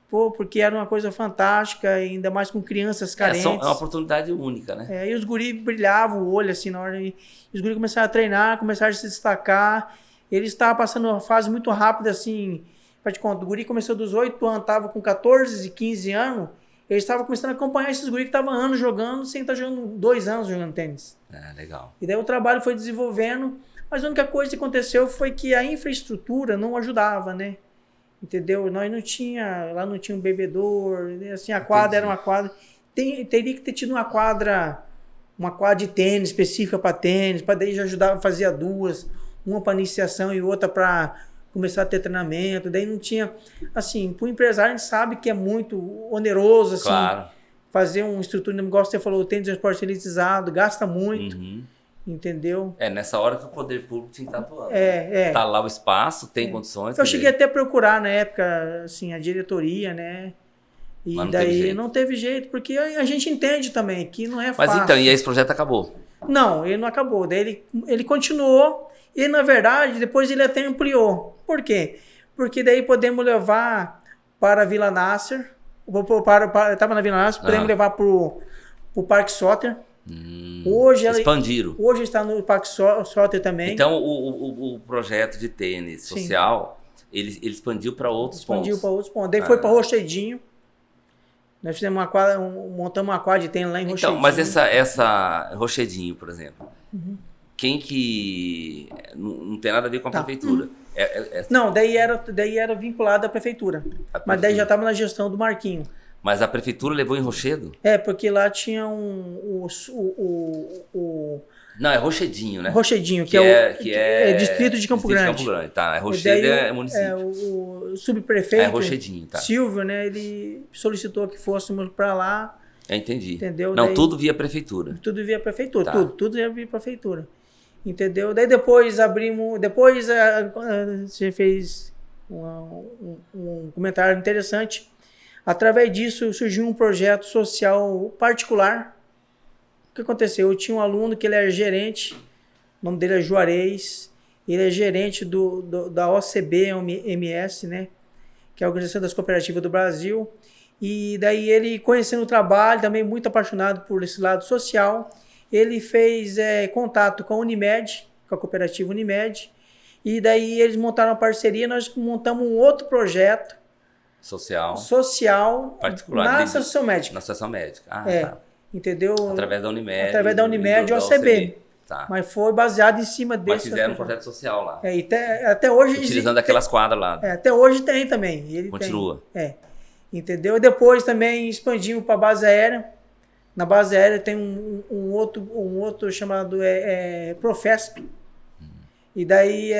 porque era uma coisa fantástica, ainda mais com crianças carentes. É uma oportunidade única, né? E os guris brilhavam o olho assim na hora. E os guris começaram a treinar, começaram a se destacar. Eles estavam passando uma fase muito rápida, assim. Pra te contar, o guri começou dos 8 anos, tava com 14 e 15 anos. Eles estavam começando a acompanhar esses guris que estavam anos jogando, sem estar jogando 2 anos jogando tênis. Legal. E daí o trabalho foi desenvolvendo, mas a única coisa que aconteceu foi que a infraestrutura não ajudava, né? Entendeu? Lá não tinha um bebedor, assim, a quadra era uma quadra. Teria que ter tido uma quadra de tênis específica para tênis, para daí já ajudava, fazia 2, uma para iniciação e outra para começar a ter treinamento. Daí não tinha, assim, para o empresário a gente sabe que é muito oneroso, assim, claro, fazer uma estrutura, igual você falou, o tênis é um esporte elitizado, gasta muito. Entendeu? Nessa hora que o poder público tinha que estar atuando. Tá lá o espaço, tem condições. Eu cheguei até a procurar na época, assim, a diretoria, né? E daí não teve jeito, porque a gente entende também que não é fácil. Mas então, e aí esse projeto acabou? Não, ele não acabou. Daí ele continuou e, na verdade, depois ele até ampliou. Por quê? Porque daí podemos levar para a Vila Nasser, estava na Vila Nasser, podemos levar para o Parque Soter. Hoje expandiram. Hoje está no Parque Soter também. Então o projeto de tênis social, ele expandiu para outros pontos. Expandiu para outros pontos. Daí foi para Rochedinho. Nós fizemos montamos uma quadra de tênis lá em Rochedinho. Então, mas essa Rochedinho, por exemplo, quem que... Não tem nada a ver com a prefeitura. Não, daí era vinculado à prefeitura. Mas daí já estava na gestão do Marquinho. Mas a prefeitura levou em Rochedo? Porque lá tinha Não, é Rochedinho, né? Rochedinho, que é distrito de Campo Grande. Tá, Rochedo é município. O subprefeito, Rochedinho, tá. Silvio, né, ele solicitou que fôssemos para lá. Entendi. Entendeu? Não, tudo via prefeitura. Tudo via prefeitura, tá. tudo via prefeitura. Entendeu? Daí depois você fez um comentário interessante. Através disso surgiu um projeto social particular. O que aconteceu? Eu tinha um aluno que ele era gerente, o nome dele é Juarez, ele é gerente da OCB-MS, né? Que é a Organização das Cooperativas do Brasil. E daí ele, conhecendo o trabalho, também muito apaixonado por esse lado social, ele fez contato com a Unimed, com a cooperativa Unimed, e daí eles montaram uma parceria, nós montamos um outro projeto social particular na Associação Médica. Na Associação Médica. Tá. Entendeu? Através da Unimed. Através da Unimed e OCB. Tá. Mas foi baseado em cima desse. Mas fizeram um projeto social lá. E até hoje. Utilizando aquelas quadras lá. Até hoje tem também. Ele continua. Entendeu? E depois também expandimos para a base aérea. Na base aérea tem um outro chamado Profesp. E daí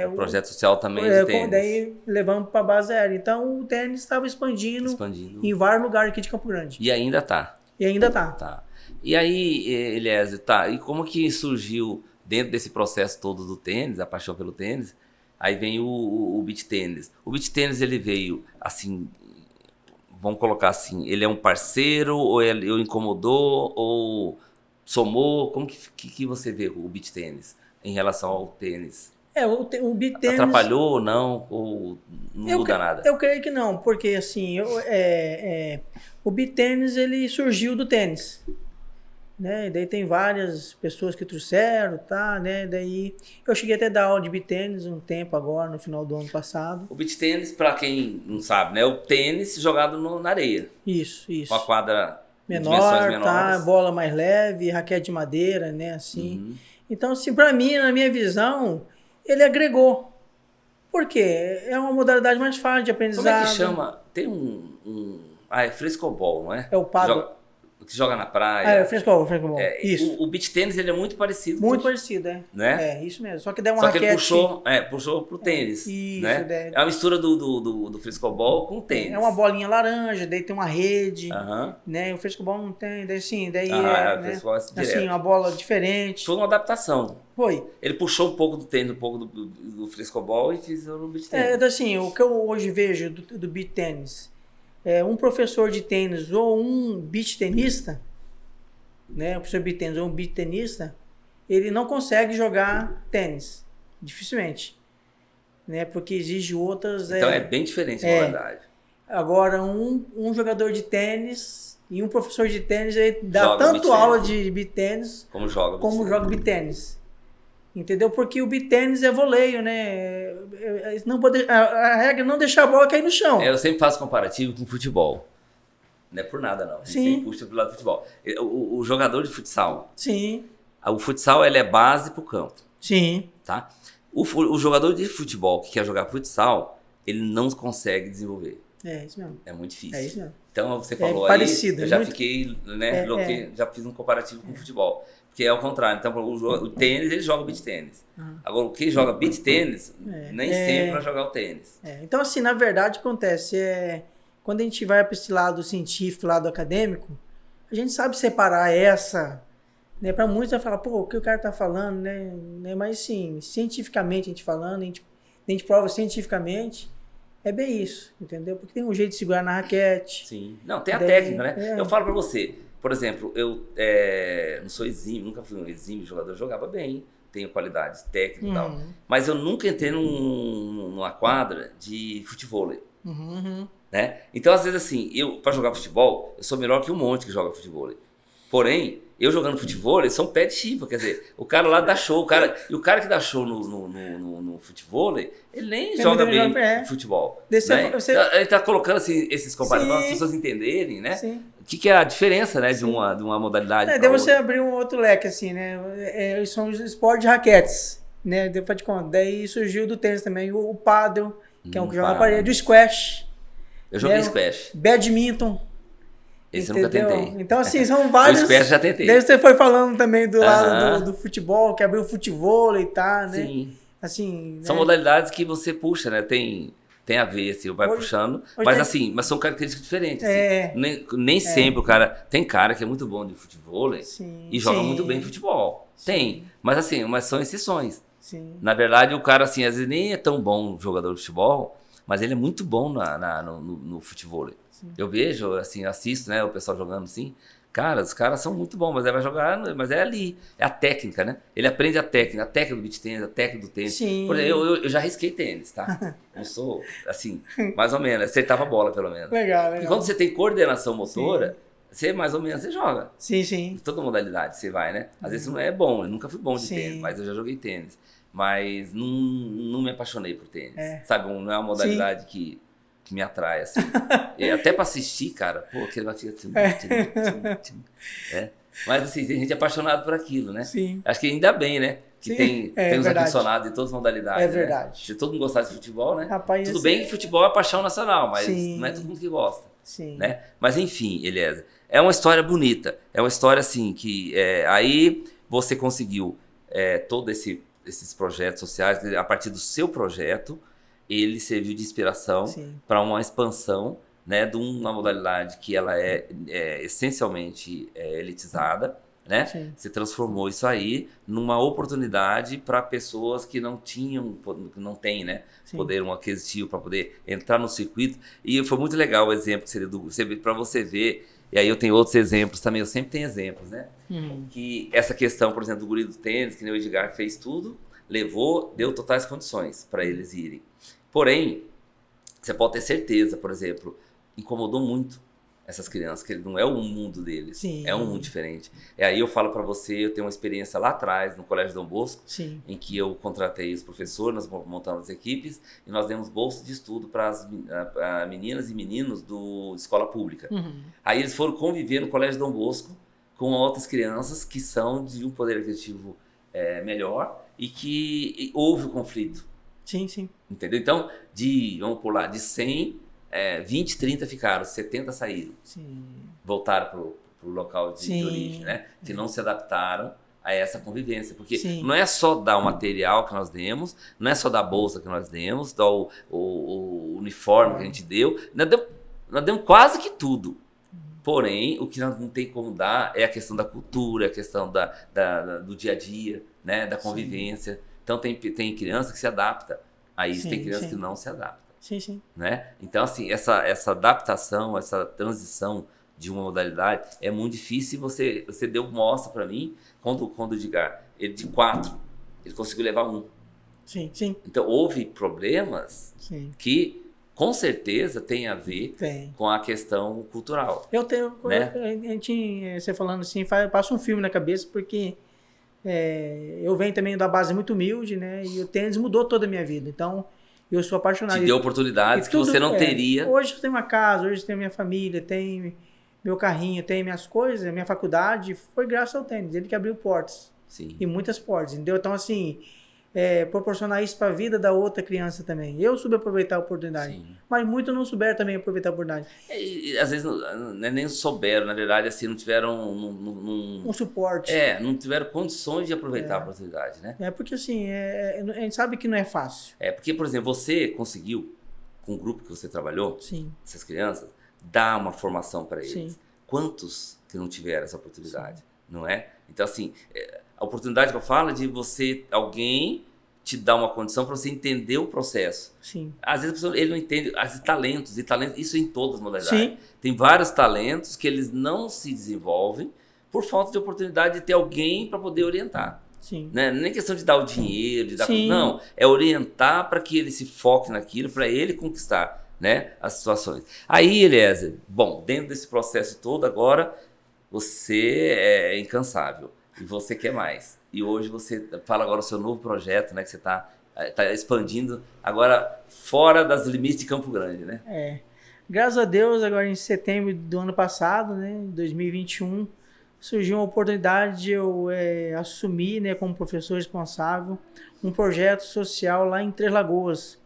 o projeto social também de tênis. Daí levamos para a base aérea. Então o tênis estava expandindo em vários lugares aqui de Campo Grande. E ainda está. E ainda tá. Tá. E aí, Eliezer, tá, e como que surgiu dentro desse processo todo do tênis, a paixão pelo tênis, aí vem o beach tênis. O beach tênis, ele veio, assim, vamos colocar assim, ele é um parceiro, ou ele incomodou, ou somou? Como que você vê o beach tênis em relação ao tênis? O beach tênis... Atrapalhou ou não? Ou não muda nada? Eu creio que não, porque assim, o beach tênis, ele surgiu do tênis. Né? E daí tem várias pessoas que trouxeram, tá, né? Daí eu cheguei até a dar aula de beach tênis um tempo agora, no final do ano passado. O beach tênis, para quem não sabe, né? O tênis jogado na areia. Isso. Com a quadra menor, tá? Bola mais leve, raquete de madeira, né? Assim. Uhum. Então, assim, para mim, na minha visão, ele agregou. Por quê? É uma modalidade mais fácil de aprendizado. Como é que chama? Tem é frescobol, não é? É o paddle. Que joga na praia. Frescobol. Isso. O beach tênis, ele é muito parecido. Muito parecido, né? Isso mesmo. Só que deu uma raquete... que ele puxou pro tênis. Isso, né? É a mistura do frescobol com o tênis. É uma bolinha laranja, daí tem uma rede, né? O frescobol não tem, daí sim, daí assim, uma bola diferente. Foi uma adaptação. Foi. Ele puxou um pouco do tênis, um pouco do frescobol e fez no beach tênis. Assim, o que eu hoje vejo do beach tênis... um professor de tênis ou um beach tenista, né? Um professor de beach tênis ou um beach tenista, ele não consegue jogar tênis, dificilmente, né? Porque exige outras... Então é bem diferente a modalidade. Agora, um jogador de tênis e um professor de tênis, ele dá tanto aula de beach tênis como joga beach tênis. Entendeu? Porque o beach tênis é voleio, né? A regra é não deixar a bola cair no chão. Eu sempre faço comparativo com futebol. Não é por nada, não. A gente sempre puxa pro lado do futebol. O jogador de futsal. Sim. O futsal, ele é base pro campo. Sim. Tá? O jogador de futebol que quer jogar futsal, ele não consegue desenvolver. É isso mesmo. É muito difícil. É isso mesmo. Então, você falou parecido, eu já fiquei, né? Já fiz um comparativo com o futebol. Porque é o contrário. Então, o tênis, ele joga beach tênis. Agora, quem joga beach tênis, nem sempre vai jogar o tênis. Então, assim, na verdade, acontece. Quando a gente vai para esse lado científico, lado acadêmico, a gente sabe separar essa... Né? Para muitos vai falar, pô, o que o cara tá falando, né? Mas, sim, cientificamente a gente falando, a gente prova cientificamente, é bem isso, entendeu? Porque tem um jeito de segurar na raquete. Sim. Não, tem a técnica, né? Eu falo para você... Por exemplo, eu não sou exímio, nunca fui um exímio jogador, jogava bem, tenho qualidades técnicas e tal. Mas eu nunca entrei numa quadra de futevôlei. Né? Então, às vezes, assim, para jogar futebol, eu sou melhor que um monte que joga futevôlei. Porém, eu jogando futevôlei, são pé de chipa, quer dizer, o cara lá dá show, e o cara que dá show no futevôlei, ele nem joga bem futebol. Né? Ele tá colocando assim, esses comparativos para as pessoas entenderem, né? Sim. O que é a diferença, né, de uma modalidade. Daí você abrir um outro leque, assim, né? São os esportes de raquetes, né? Depois de conta. Daí surgiu do tênis também o paddle, que é um que joga na parede, o squash. Eu joguei squash. Badminton. Esse eu nunca tentei. Então, assim, são vários... O squash já tentei. Daí você foi falando também do lado do futebol, que abriu o futevôlei e tá, né? Sim. Assim, são modalidades que você puxa, né? Tem a ver, assim, vai puxando. Mas são características diferentes. Assim. Nem sempre o cara... Tem cara que é muito bom de futevôlei e joga muito bem futebol. Tem. Mas são exceções. Sim. Na verdade, o cara, assim, às vezes nem é tão bom jogador de futebol, mas ele é muito bom no futevôlei. Eu vejo, assim, assisto, né, o pessoal jogando assim. Cara, os caras são muito bons, mas ele vai jogar, mas é ali. É a técnica, né? Ele aprende a técnica do beach tênis, a técnica do tênis. Sim. Por exemplo, eu já risquei tênis, tá? Não sou, assim, mais ou menos. Acertava a bola, pelo menos. Legal. E quando você tem coordenação motora, você mais ou menos você joga. Sim. Em toda modalidade você vai, né? Às vezes você não é bom, eu nunca fui bom de tênis, mas eu já joguei tênis. Mas não me apaixonei por tênis. Sabe, não é uma modalidade que me atrai, assim. Até pra assistir, cara, pô, aquele vai ficar... Mas, assim, tem gente apaixonada por aquilo, né? Sim. Acho que ainda bem, né? Que tem os aficionados de todas as modalidades. É verdade. Né? Se todo mundo gostasse de futebol, né? Rapaz, tudo bem que futebol é paixão nacional, mas não é todo mundo que gosta. Sim. Né? Mas, enfim, Eliezer, é uma história bonita. É uma história, assim, que aí você conseguiu todos esses projetos sociais, a partir do seu projeto, ele serviu de inspiração para uma expansão, né, de uma modalidade que ela é essencialmente elitizada, né? Sim. Você transformou isso aí numa oportunidade para pessoas que não tinham, que não têm, né, Sim. poder aquisitivo para poder entrar no circuito. E foi muito legal o exemplo que seria para você ver. E aí eu tenho outros exemplos também, eu sempre tenho exemplos, né? Que essa questão, por exemplo, do guri do tênis, que nem o Edgar fez tudo, levou, deu totais condições para eles irem. Porém, você pode ter certeza, por exemplo, incomodou muito essas crianças, que não é o mundo deles, Sim. é um mundo diferente. E aí eu falo para você, eu tenho uma experiência lá atrás, no Colégio Dom Bosco, Sim. em que eu contratei os professores, nós montamos as equipes e nós demos bolsa de estudo para as meninas e meninos do escola pública. Aí eles foram conviver no Colégio Dom Bosco com outras crianças que são de um poder aquisitivo melhor e que houve o conflito. Sim, sim. Entendeu? Então, vamos pular, de 100... 20, 30 ficaram, 70 saíram. Sim. Voltaram pro local de origem, né? Que não se adaptaram a essa convivência. Porque não é só dar o material que nós demos, não é só dar a bolsa que nós demos, dar o uniforme que a gente deu. Nós demos quase que tudo. Porém, o que nós não tem como dar é a questão da cultura, a questão do dia a dia, né? Da convivência. Sim. Então, tem criança que se adapta a isso, tem criança que não se adapta. Sim, sim. Né? Então, assim, essa adaptação, essa transição de uma modalidade é muito difícil e você deu mostra para mim, quando o Edgar, ele de 4, ele conseguiu levar 1. Sim, sim. Então, houve problemas que, com certeza, tem a ver com a questão cultural. Eu tenho, né? Você falando assim, passa um filme na cabeça, porque eu venho também da base muito humilde, né? E o tênis mudou toda a minha vida. Então, eu sou apaixonado. Te deu oportunidades que você não teria. Hoje eu tenho uma casa, hoje eu tenho minha família, tenho meu carrinho, tenho minhas coisas, minha faculdade. Foi graças ao tênis, ele que abriu portas. Sim. E muitas portas, entendeu? Então, assim, proporcionar isso para a vida da outra criança também. Eu soube aproveitar a oportunidade, mas muitos não souberam também aproveitar a oportunidade. E às vezes nem souberam, na verdade, assim, não tiveram um suporte. Não tiveram condições de aproveitar a oportunidade, né? Porque assim, a gente sabe que não é fácil. Porque, por exemplo, você conseguiu, com o grupo que você trabalhou, Sim. essas crianças, dar uma formação para eles. Sim. Quantos que não tiveram essa oportunidade, não é? Então, assim, a oportunidade que eu falo é de alguém te dar uma condição para você entender o processo. Sim. Às vezes a pessoa, ele não entende, às vezes talentos, isso em todas as modalidades. Sim. Tem vários talentos que eles não se desenvolvem por falta de oportunidade de ter alguém para poder orientar. Sim. Né? Nem questão de dar o dinheiro, de dar... Sim. Não, é orientar para que ele se foque naquilo, para ele conquistar, né, as situações. Aí, Eliezer, bom, dentro desse processo todo agora, você é incansável e você quer mais. E hoje você fala agora o seu novo projeto, né, que você está expandindo agora fora das limites de Campo Grande, né? Graças a Deus, agora em setembro do ano passado, né, 2021, surgiu uma oportunidade de eu assumir, né, como professor responsável, um projeto social lá em Três Lagoas,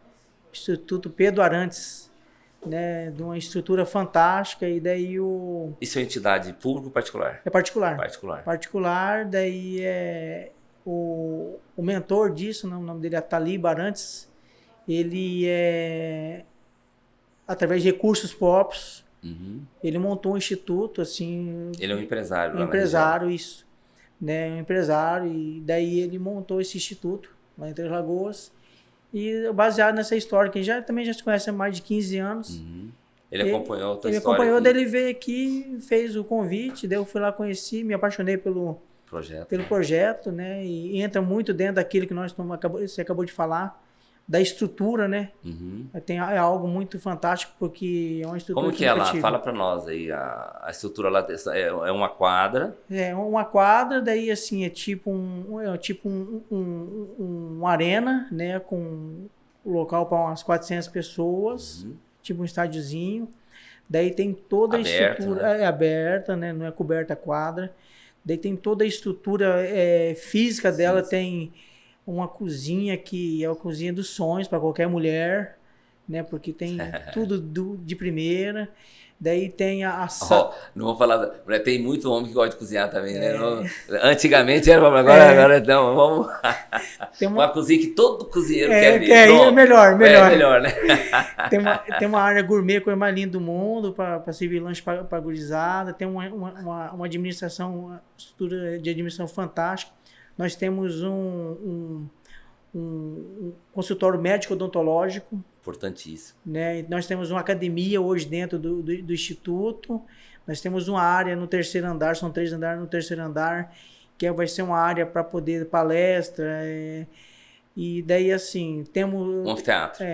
Instituto Pedro Arantes, né, de uma estrutura fantástica, e daí Isso é entidade pública ou particular? É particular. Particular, daí o mentor disso, o nome dele é Talib Arantes, ele através de recursos próprios, ele montou um instituto, assim... Ele é um empresário. Isso. Né, um empresário, e daí ele montou esse instituto lá em Três Lagoas, e baseado nessa história, que também já se conhece há mais de 15 anos. Ele acompanhou a tua história? Ele acompanhou, daí ele veio aqui, fez o convite, daí eu fui lá, conheci, me apaixonei pelo projeto, né, e entra muito dentro daquilo que você acabou de falar, da estrutura, né? É algo muito fantástico, porque é uma estrutura... Como que é lá? Fala pra nós aí, a estrutura lá é uma quadra? É uma quadra, daí assim, é tipo uma arena, né? Com local para umas 400 pessoas, tipo um estádiozinho. Daí tem toda a estrutura... Né? É aberta, né? Não é coberta a quadra. Daí tem toda a estrutura física dela, tem... uma cozinha que é a cozinha dos sonhos para qualquer mulher, né? Porque tem tudo de primeira. Daí tem não vou falar, tem muito homem que gosta de cozinhar também, né? Antigamente era, agora não, vamos... uma cozinha que todo cozinheiro quer ver. É melhor. É melhor, né? tem uma área gourmet, coisa mais linda do mundo, para servir lanche para gurizada. Tem uma administração, uma estrutura de administração fantástica. Nós temos um consultório médico odontológico. Importantíssimo. Né? Nós temos uma academia hoje dentro do Instituto. Nós temos uma área no terceiro andar, são 3 andares no terceiro andar, que vai ser uma área para poder palestra. E daí, assim, temos... Um anfiteatro.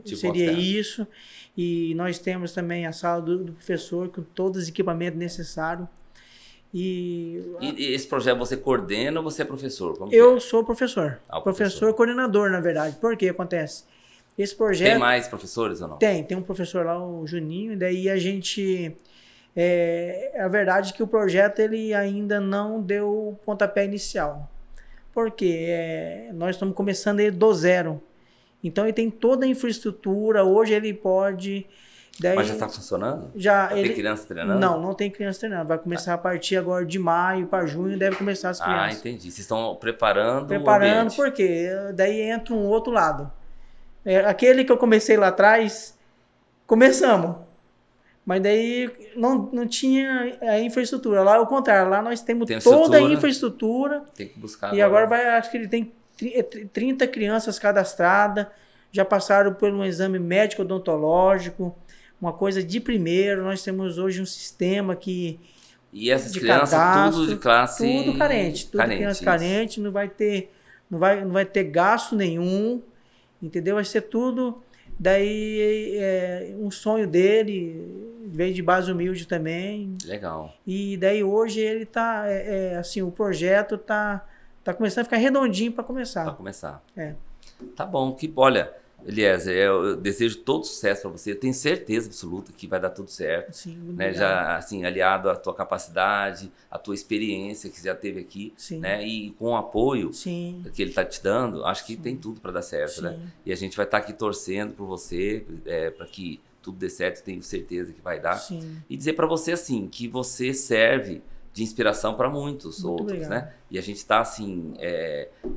Tipo seria isso. E nós temos também a sala do professor, com todos os equipamentos necessários. E esse projeto você coordena ou você é professor? Eu sou professor. Professor Coordenador, na verdade. Por que acontece? Esse projeto... Tem mais professores ou não? Tem um professor lá, o Juninho, e daí a gente... a verdade é que o projeto ele ainda não deu o pontapé inicial. Porque nós estamos começando ele do zero. Então ele tem toda a infraestrutura, hoje ele pode... Daí, mas já está funcionando? Já tem criança treinando? Não tem criança treinando. Vai começar a partir agora de maio para junho, deve começar as crianças. Entendi. Vocês estão preparando o ambiente. Porque daí entra um outro lado. Aquele que eu comecei lá atrás, começamos. Mas daí não tinha a infraestrutura. Lá é o contrário, lá nós temos toda a infraestrutura. Tem que buscar. E agora acho que ele tem 30 crianças cadastradas, já passaram por um exame médico odontológico, uma coisa de primeiro. Nós temos hoje um sistema que... E essas crianças tudo de classe... Tudo carente. Tudo criança carente, não vai ter gasto nenhum, entendeu? Vai ser tudo... Daí, um sonho dele, veio de base humilde também. Legal. E daí hoje ele tá... assim, o projeto tá começando a ficar redondinho para começar. Para começar. Tá bom. Olha... Eliezer, eu desejo todo sucesso para você. Eu tenho certeza absoluta que vai dar tudo certo. Sim, né? Já assim, aliado à tua capacidade, à tua experiência que você já teve aqui, né? E com o apoio que ele está te dando, acho que tem tudo para dar certo, né? E a gente vai estar aqui torcendo por você, para que tudo dê certo. Tenho certeza que vai dar. E dizer para você assim que você serve de inspiração para muitos outros, né? E a gente está assim,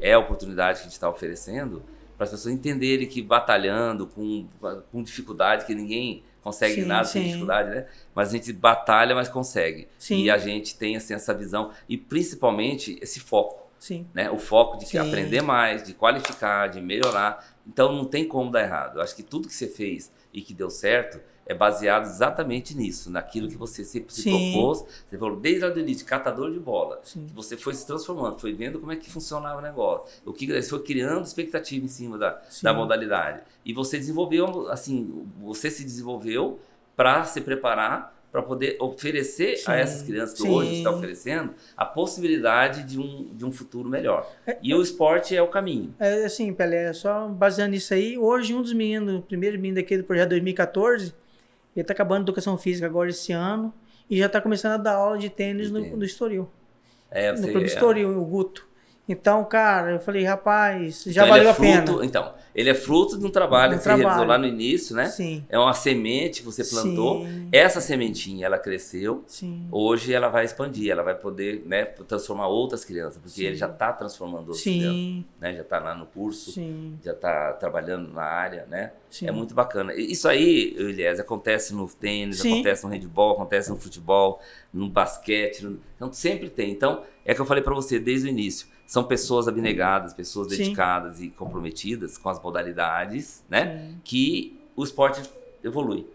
a oportunidade que a gente está oferecendo para as pessoas entenderem que batalhando com dificuldade, que ninguém consegue nada sem dificuldade, né? Mas a gente batalha, mas consegue. E a gente tem assim, essa visão e principalmente esse foco. Né? O foco de aprender mais, de qualificar, de melhorar. Então não tem como dar errado. Eu acho que tudo que você fez e que deu certo é baseado exatamente nisso, naquilo que você sempre se propôs. Você falou desde lá do início, catador de bola. Que você foi se transformando, foi vendo como é que funcionava o negócio. Você foi criando expectativa em cima da modalidade. E você desenvolveu, assim, você se desenvolveu para se preparar para poder oferecer a essas crianças que hoje está oferecendo a possibilidade de um futuro melhor. E o esporte é o caminho. Assim, Pelé, só baseando nisso aí, hoje um dos meninos, o primeiro menino daquele do projeto 2014, ele está acabando educação física agora esse ano e já está começando a dar aula de tênis no Estoril. No Clube Estoril, o Guto. Então, cara, eu falei, rapaz, já valeu a pena. Então, ele é fruto de um trabalho que você realizou lá no início, né? É uma semente que você plantou. Essa sementinha, ela cresceu. Hoje ela vai expandir, ela vai poder, né, transformar outras crianças, porque ele já está transformando outras crianças. Né? Já está lá no curso, já está trabalhando na área, né? É muito bacana. Isso aí, Eliezer, acontece no tênis, acontece no handebol, acontece no futebol, no basquete. Então, sempre tem. Então, é que eu falei para você desde o início. São pessoas abnegadas, pessoas dedicadas e comprometidas com as modalidades, né? Que o esporte evolui.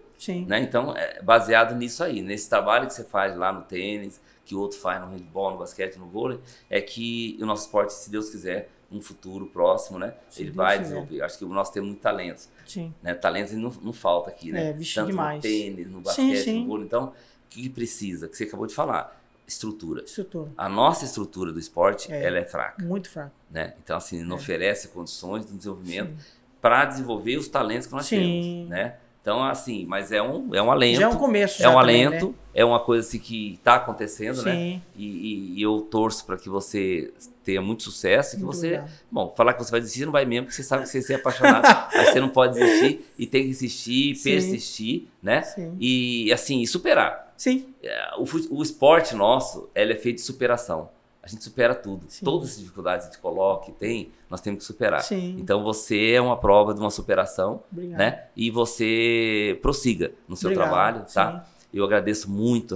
Né? Então, baseado nisso aí, nesse trabalho que você faz lá no tênis, que o outro faz no handebol, no basquete, no vôlei, é que o nosso esporte, se Deus quiser, um futuro próximo, né? Ele vai desenvolver. Acho que nós temos muitos talentos. Né? Talentos não falta aqui, né? Tanto demais. no tênis, no basquete, no vôlei. Então, o que precisa? Que você acabou de falar. Estrutura. A nossa estrutura do esporte, ela é fraca. Muito fraca. Né? Então, assim, não oferece condições de desenvolvimento para desenvolver os talentos que nós temos. Né? Então, assim, mas é um alento. Já é um começo. É um também, alento, né? é uma coisa assim, que está acontecendo, Sim. né? E eu torço para que você tenha muito sucesso. Que Muito você, obrigado. bom, falar que você vai desistir não vai mesmo, porque você sabe que você é apaixonado. Mas você não pode desistir e tem que insistir, Sim. persistir, né? Sim. E assim, superar. Sim. O esporte nosso, ele é feito de superação. A gente supera tudo. Sim. Todas as dificuldades que a gente coloca, nós temos que superar. Sim. Então você é uma prova de uma superação, Obrigado. né? E você prossiga no seu Obrigado. trabalho, tá? Sim. Eu agradeço muito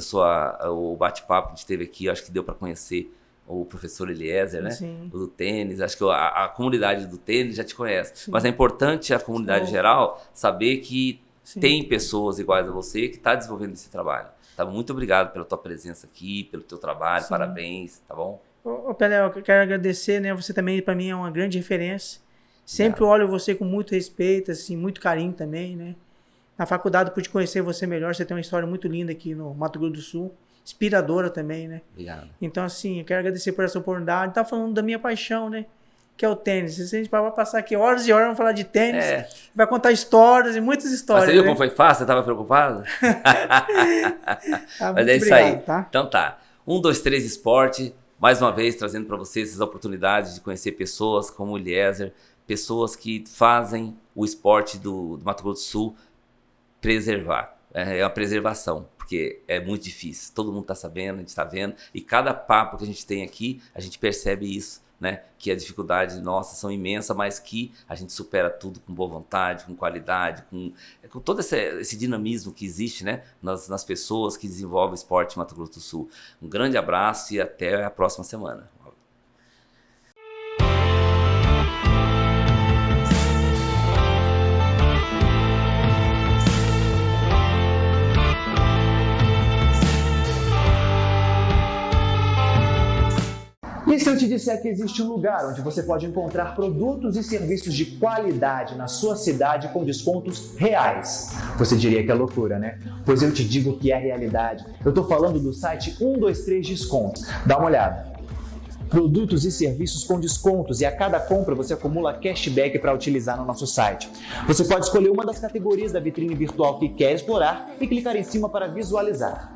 o bate-papo que a gente teve aqui. Eu acho que deu para conhecer o professor Eliezer, né? Sim. O do tênis. Acho que a comunidade do tênis já te conhece. Sim. Mas é importante a comunidade geral saber que Sim. tem pessoas iguais a você que está desenvolvendo esse trabalho. Tá? Muito obrigado pela tua presença aqui, pelo teu trabalho. Sim. Parabéns, tá bom? Ô, Pelé, eu quero agradecer, né? Você também, para mim, é uma grande referência. Sempre olho você com muito respeito, assim, muito carinho também, né? Na faculdade eu pude conhecer você melhor. Você tem uma história muito linda aqui no Mato Grosso do Sul. Inspiradora também, né? Obrigado. Então, assim, eu quero agradecer por essa oportunidade. Tá falando da minha paixão, né? Que é o tênis. Se a gente vai passar aqui horas e horas, vamos falar de tênis. Vai contar histórias e muitas histórias. Mas você viu né? como foi fácil? Você estava preocupado? Mas é isso obrigado, aí. Tá? Então tá. 1, 2, 3 Esporte. Mais uma vez, trazendo para vocês essas oportunidades de conhecer pessoas como o Eliezer. Pessoas que fazem o esporte do Mato Grosso do Sul preservar. É uma preservação, porque é muito difícil. Todo mundo está sabendo, a gente está vendo. E cada papo que a gente tem aqui, a gente percebe isso, né? Que as dificuldades nossas são imensas, mas que a gente supera tudo com boa vontade, com qualidade, com todo esse dinamismo que existe, né? Nas pessoas que desenvolvem o esporte em Mato Grosso do Sul. Um grande abraço e até a próxima semana. E se eu te disser que existe um lugar onde você pode encontrar produtos e serviços de qualidade na sua cidade com descontos reais? Você diria que é loucura, né? Pois eu te digo que é realidade. Eu tô falando do site 123 Descontos. Dá uma olhada. Produtos e serviços com descontos e a cada compra você acumula cashback para utilizar no nosso site. Você pode escolher uma das categorias da vitrine virtual que quer explorar e clicar em cima para visualizar.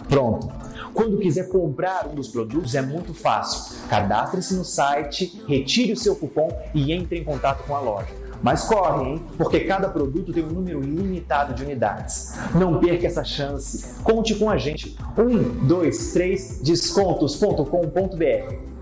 Pronto. Quando quiser comprar um dos produtos é muito fácil. Cadastre-se no site, retire o seu cupom e entre em contato com a loja. Mas corre, hein? Porque cada produto tem um número limitado de unidades. Não perca essa chance. Conte com a gente. 123descontos.com.br